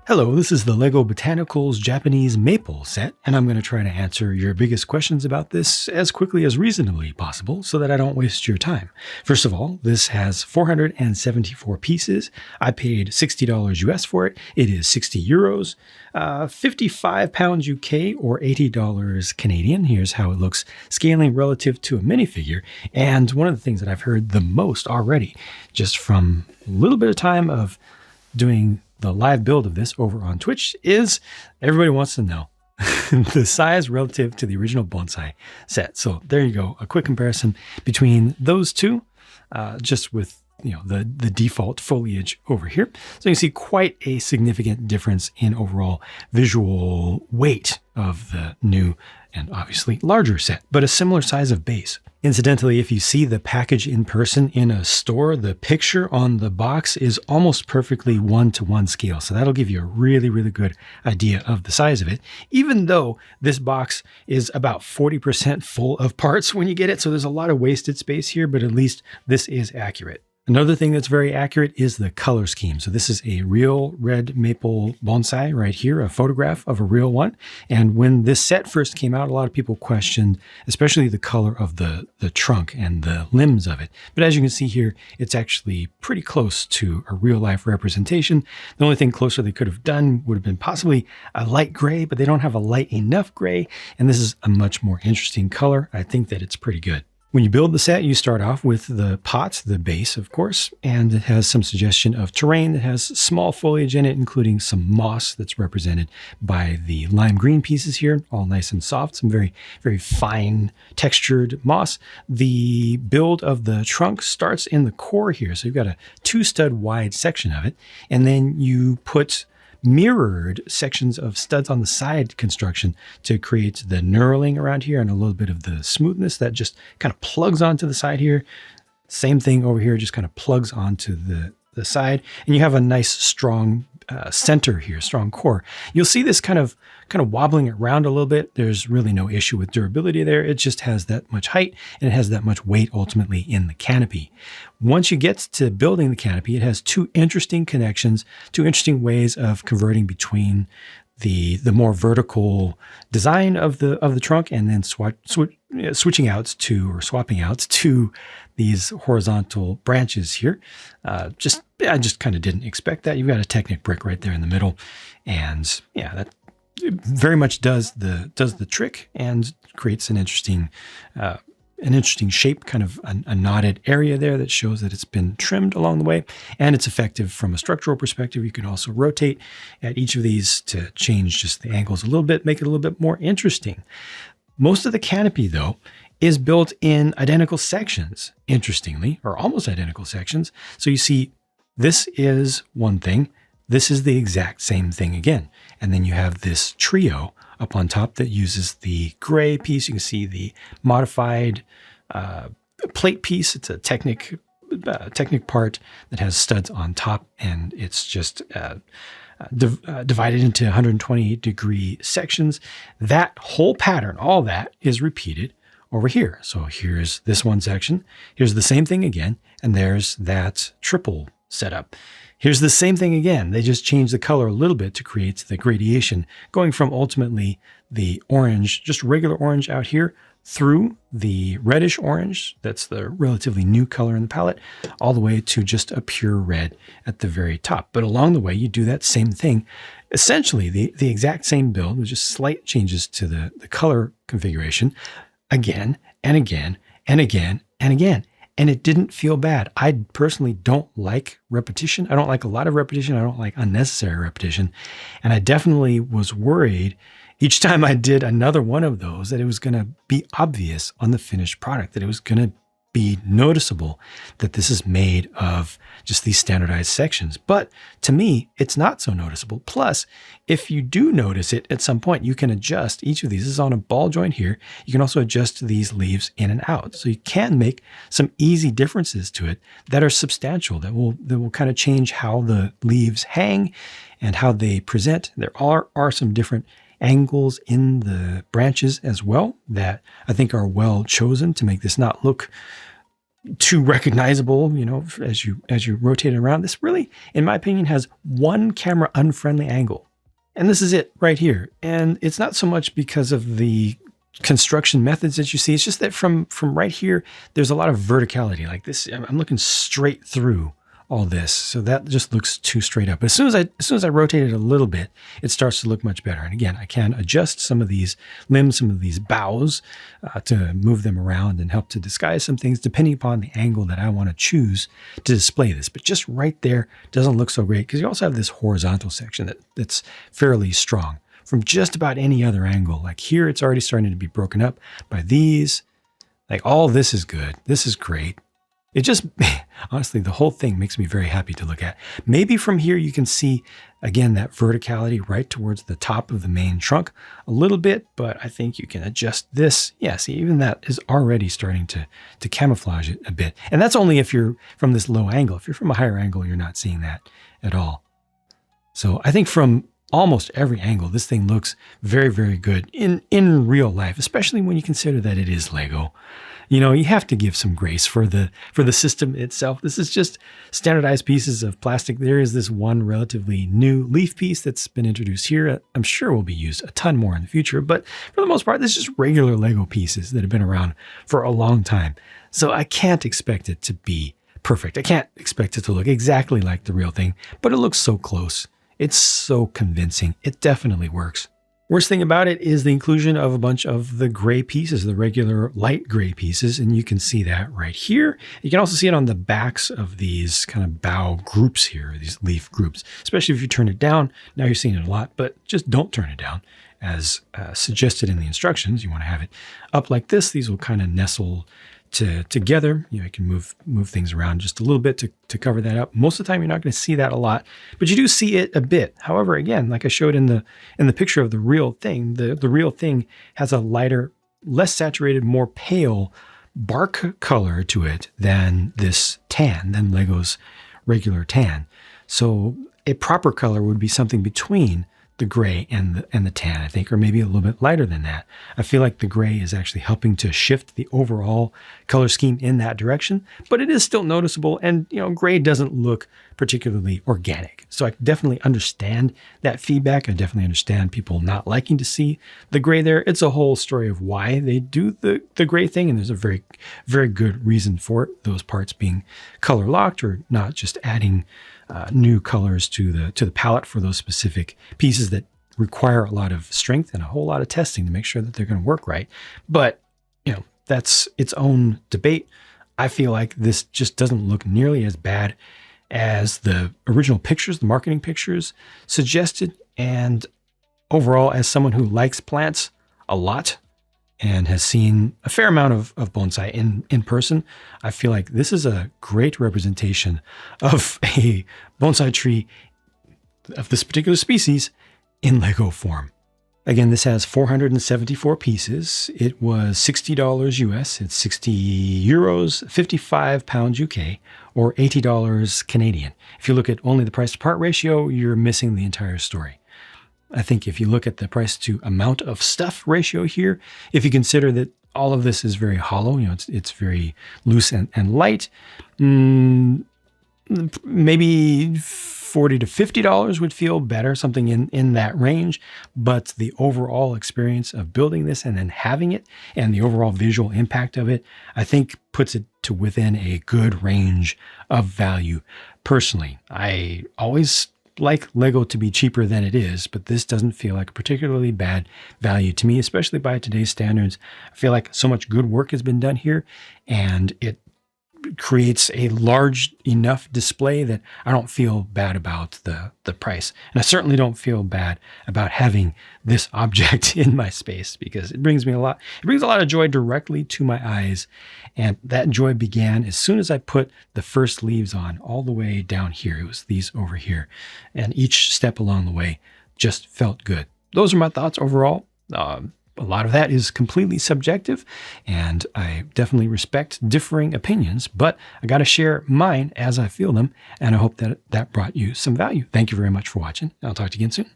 Hello, this is the LEGO Botanicals Japanese Maple set, and I'm going to try to answer your biggest questions about this as quickly as reasonably possible so that I don't waste your time. First of all, this has 474 pieces. I paid $60 US for it. It is 60 euros, 55 pounds UK, or $80 Canadian. Here's how it looks scaling relative to a minifigure. And one of the things that I've heard the most already, just from a little bit of time of doing the live build of this over on Twitch, is everybody wants to know the size relative to the original bonsai set. So there you go, a quick comparison between those two, just with the default foliage over here. So you can see quite a significant difference in overall visual weight of the new and obviously larger set, but a similar size of base. Incidentally, if you see the package in person in a store, the picture on the box is almost perfectly 1-to-1 scale. So that'll give you a really, really good idea of the size of it, even though this box is about 40% full of parts when you get it. So there's a lot of wasted space here, but at least this is accurate. Another thing that's very accurate is the color scheme. So this is a real red maple bonsai right here, a photograph of a real one. And when this set first came out, a lot of people questioned, especially the color of the trunk and the limbs of it. But as you can see here, it's actually pretty close to a real life representation. The only thing closer they could have done would have been possibly a light gray, but they don't have a light enough gray. And this is a much more interesting color. I think that it's pretty good. When you build the set, you start off with the pot, the base, of course, and it has some suggestion of terrain that has small foliage in it, including some moss that's represented by the lime green pieces here, all nice and soft, some very, very fine textured moss. The build of the trunk starts in the core here. So you've got a 2-stud wide section of it, and then you put mirrored sections of studs on the side construction to create the knurling around here and a little bit of the smoothness that just kind of plugs onto the side here. Same thing over here, just kind of plugs onto the side. And you have a nice strong center here, strong core. You'll see this kind of wobbling around a little bit. There's really no issue with durability there. It just has that much height and it has that much weight ultimately in the canopy. Once you get to building the canopy, it has two interesting connections, two interesting ways of converting between the more vertical design of the trunk and then switching out to, or swapping out to, these horizontal branches here. I just kind of didn't expect that. You've got a Technic brick right there in the middle, and yeah, that very much does the trick and creates an interesting shape, kind of a knotted area there that shows that it's been trimmed along the way, and it's effective from a structural perspective. You can also rotate at each of these to change just the angles a little bit, make it a little bit more interesting. Most of the canopy, though, is built in identical sections, interestingly, or almost identical sections. So you see, this is one thing, this is the exact same thing again. And then you have this trio up on top that uses the gray piece. You can see the modified plate piece. It's a Technic part that has studs on top, and it's just divided into 120-degree sections. That whole pattern, all that is repeated over here. So here's this one section. Here's the same thing again, and there's that triple setup. Here's the same thing again. They just change the color a little bit to create the gradation, going from ultimately the orange, just regular orange out here, through the reddish orange, that's the relatively new color in the palette, all the way to just a pure red at the very top. But along the way, you do that same thing, essentially the exact same build with just slight changes to the color configuration, again and again and again and again. And it didn't feel bad. I personally don't like repetition. I don't like a lot of repetition. I don't like unnecessary repetition. And I definitely was worried each time I did another one of those that it was going to be obvious on the finished product, that it was going to be noticeable that this is made of just these standardized sections. But to me, it's not so noticeable. Plus, if you do notice it at some point, you can adjust each of these. This is on a ball joint here. You can also adjust these leaves in and out. So you can make some easy differences to it that are substantial, that will kind of change how the leaves hang and how they present. There are some different angles in the branches as well that I think are well chosen to make this not look too recognizable, as you rotate it around. This really, in my opinion, has one camera unfriendly angle. And this is it right here. And it's not so much because of the construction methods that you see. It's just that from right here, there's a lot of verticality like this. I'm looking straight through all this. So that just looks too straight up. But as soon as I rotate it a little bit, it starts to look much better. And again, I can adjust some of these limbs, some of these boughs to move them around and help to disguise some things depending upon the angle that I want to choose to display this. But just right there doesn't look so great because you also have this horizontal section that's fairly strong from just about any other angle. Like here, it's already starting to be broken up by these. Like all this is good. This is great. It just, honestly, the whole thing makes me very happy to look at. Maybe from here you can see, again, that verticality right towards the top of the main trunk a little bit, but I think you can adjust this. Yeah, see, even that is already starting to camouflage it a bit. And that's only if you're from this low angle. If you're from a higher angle, you're not seeing that at all. So I think from almost every angle, this thing looks very, very good in real life, especially when you consider that it is Lego. You have to give some grace for the system itself. This is just standardized pieces of plastic. There is this one relatively new leaf piece that's been introduced here. I'm sure will be used a ton more in the future, but for the most part, this is just regular Lego pieces that have been around for a long time. So I can't expect it to be perfect. I can't expect it to look exactly like the real thing, but it looks so close. It's so convincing. It definitely works. Worst thing about it is the inclusion of a bunch of the gray pieces, the regular light gray pieces, and you can see that right here. You can also see it on the backs of these kind of bough groups here, these leaf groups, especially if you turn it down. Now you're seeing it a lot, but just don't turn it down. As suggested in the instructions, you want to have it up like this. These will kind of nestle together. You can move things around just a little bit to cover that up. Most of the time, you're not going to see that a lot, but you do see it a bit. However, again, like I showed in the picture of the real thing, the real thing has a lighter, less saturated, more pale bark color to it than this tan, than Lego's regular tan. So a proper color would be something between the gray and the tan, I think, or maybe a little bit lighter than that. I feel like the gray is actually helping to shift the overall color scheme in that direction, but it is still noticeable. And, gray doesn't look particularly organic. So I definitely understand that feedback. I definitely understand people not liking to see the gray there. It's a whole story of why they do the gray thing. And there's a very, very good reason for it. Those parts being color locked or not just adding new colors to the palette for those specific pieces that require a lot of strength and a whole lot of testing to make sure that they're going to work right. But, that's its own debate. I feel like this just doesn't look nearly as bad as the original pictures, the marketing pictures suggested. And overall, as someone who likes plants a lot and has seen a fair amount of bonsai in person, I feel like this is a great representation of a bonsai tree of this particular species in Lego form. Again, this has 474 pieces. It was $60 US. It's 60 euros, 55 pounds UK, or $80 Canadian. If you look at only the price to part ratio, you're missing the entire story. I think if you look at the price to amount of stuff ratio here, if you consider that all of this is very hollow, it's very loose and light, maybe $40 to $50 would feel better, something in that range. But the overall experience of building this and then having it and the overall visual impact of it, I think puts it to within a good range of value. Personally, I always like Lego to be cheaper than it is, but this doesn't feel like a particularly bad value to me, especially by today's standards. I feel like so much good work has been done here, and it creates a large enough display that I don't feel bad about the price. And I certainly don't feel bad about having this object in my space, because it brings a lot of joy directly to my eyes. And that joy began as soon as I put the first leaves on all the way down here. It was these over here. And each step along the way just felt good. Those are my thoughts overall. A lot of that is completely subjective, and I definitely respect differing opinions, but I got to share mine as I feel them, and I hope that brought you some value. Thank you very much for watching. I'll talk to you again soon.